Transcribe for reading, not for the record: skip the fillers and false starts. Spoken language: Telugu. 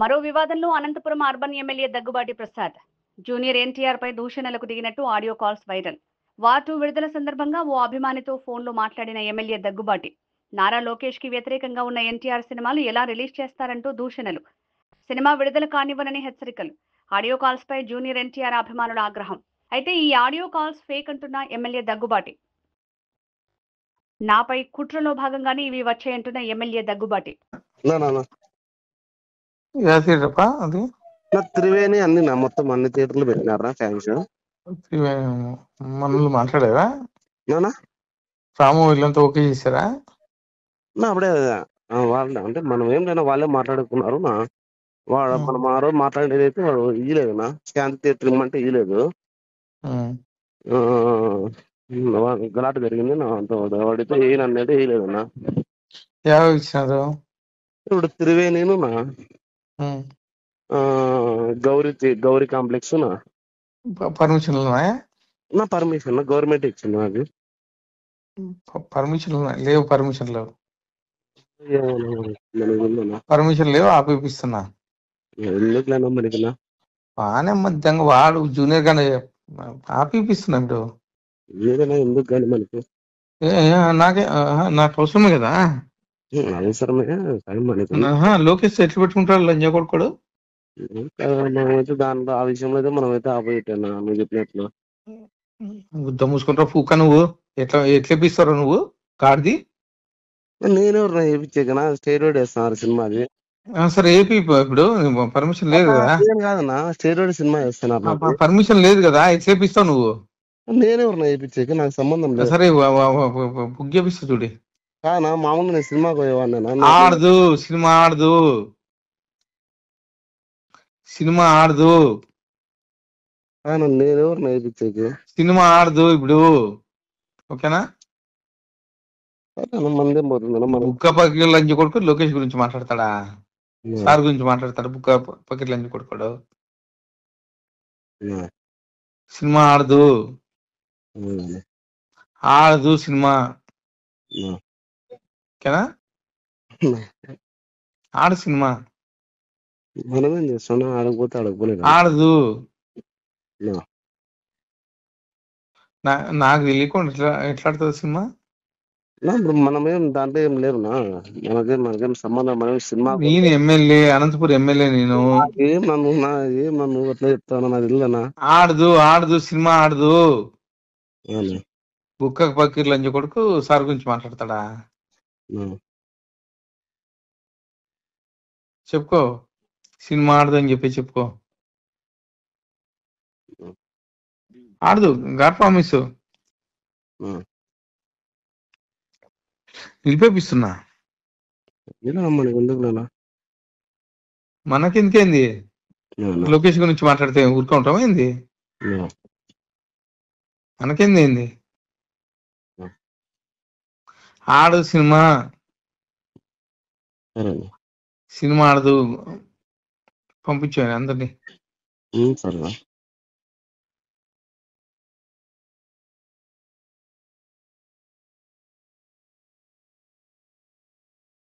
మరో వివాదంలో Anantapuram urban MLA Daggubati Prasad Junior NTR పై దూషణలకు దిగినట్టు ఆడియో కాల్స్ వైరల్. వార్ 2 విడుదల సందర్భంగా ఓ అభిమానితో ఫోన్లో మాట్లాడిన ఎమ్మెల్యే దగ్గుబాటి నారా లోకేష్ కి వ్యతిరేకంగా ఉన్న ఎన్టీఆర్ సినిమాలు ఎలా రిలీజ్ చేస్తారంటూ దూషణలు, సినిమా విడుదల కానివ్వనని హెచ్చరికలు. ఆడియో కాల్స్ పై జూనియర్ ఎన్టీఆర్ అభిమానుల ఆగ్రహం. అయితే ఈ ఆడియో కాల్స్ ఫేక్ అంటున్న ఎమ్మెల్యే దగ్గుబాటి, నాపై కుట్రలో భాగంగానే ఇవి వచ్చాయంటున్న ఎమ్మెల్యే దగ్గుబాటి. అది త్రివేణి అన్ని మొత్తం అన్ని థియేటర్లు పెట్టినారా ఫ్యాన్స్? మనల్ని మాట్లాడారా? రాము వీళ్ళంతా ఓకే చేశారా? అప్పుడే వాళ్ళు అంటే మనం ఏం లేదా వాళ్ళే మాట్లాడుకున్నారు. మనం ఆ రోజు మాట్లాడేది అయితే వాడు ఇయ్యలేదు శాంతి థియేటర్ ఇమ్మంటే ఇయ్యలేదు. గలాట జరిగింది వాడితే ఏనన్నది వేయలేదన్నా. ఇచ్చినారు ఇప్పుడు త్రివేణిను గౌరీ కాంప్లెక్స్ పర్మిషన్ నా పర్మిషన్ గవర్నమెంట్ ఇచ్చింది. నాకు పర్మిషన్ లేవు, పర్మిషన్ లేవు, పర్మిషన్ లేవు, ఆపిస్తున్నా. ఎందుకులేనా మనకన్నా బాగానే మధ్యంగా వాడు జూనియర్ గానే ఆపిస్తున్నా. ఇప్పుడు ఏదైనా ఎందుకు కానీ మనకి నాకు అవసరమే కదా. అవసరమే లోకేష్ ఎట్లు పెట్టుకుంటాడు లంజా కొడుకోడు. మనమైతే దాంట్లో ఆ విషయంలో అయితే మనమైతే ఆపోయిట్టా నువ్వు చెప్పినట్లు గుద్ద మూసుకుంటావు పూక. నువ్వు ఎట్లేపిస్తావు నువ్వు కార్ది? నేనెవరు చేయించాకనా స్టేరోయిడ్ వేస్తున్నారు సినిమాది. సరే ఏపీ ఇప్పుడు పర్మిషన్ లేదు కదా. కాదన్నా స్టేరోయిడ్ సినిమా వేస్తున్నారు, పర్మిషన్ లేదు కదా, ఎట్లేపిస్తావు నువ్వు? నేనెవరు వేయించాక నాకు సంబంధం లేదు. సరే బుక్ చేపిస్తా చూడి. కానా మామూలు నేను సినిమాకి పోయేవాడినా? ఆడదు సినిమా, ఆడదు సినిమా, ఆడదు. నేనెవరు వేయించాక సినిమా ఆడదు ఇప్పుడు, ఓకేనా? మందేం పోతుంది. బుక్క పకెట్ లంచ్ కొడుకు లోకేష్ గురించి మాట్లాడతాడా? సార్ గురించి మాట్లాడతాడు బుక్క పకెట్ లంచ్ కొడుకోడు. సినిమా ఆడదు, ఆడదు సినిమా, ఓకేనా? ఆడు సినిమా మనమేం చేస్తాం? ఆడకపోతే ఆడకపోలేదు, ఆడదు. నాకు తెలియకుండా ఎట్లా ఆడుతుంది సినిమా? మనమేం దాంట్లో ఏం లేదు, మనకేం సంబంధం. మనం సినిమా నేను ఎమ్మెల్యే, అనంతపురం ఎమ్మెల్యే. నేను ఏం నన్ను అట్లా చెప్తాను, నాకు తెలియదన్నా. ఆడదు, ఆడదు సినిమా, ఆడదు. బుక్క పకీర్ లంచ కొడుకు సార్ గురించి మాట్లాడతాడా? చెప్పుకో, సినిమా ఆడదు అని చెప్పి చెప్పుకో. ఆడదు, గాడ్ ప్రామిస్ నిలిపేపిస్తున్నా. మనకెందుకేంది? లోకేష్ గురించి మాట్లాడితే ఊరుకుంటాం ఏంది? మనకేంది ఏంది? ఆడు సినిమా, సినిమా ఆడదు. పంపించాను అందరినీ.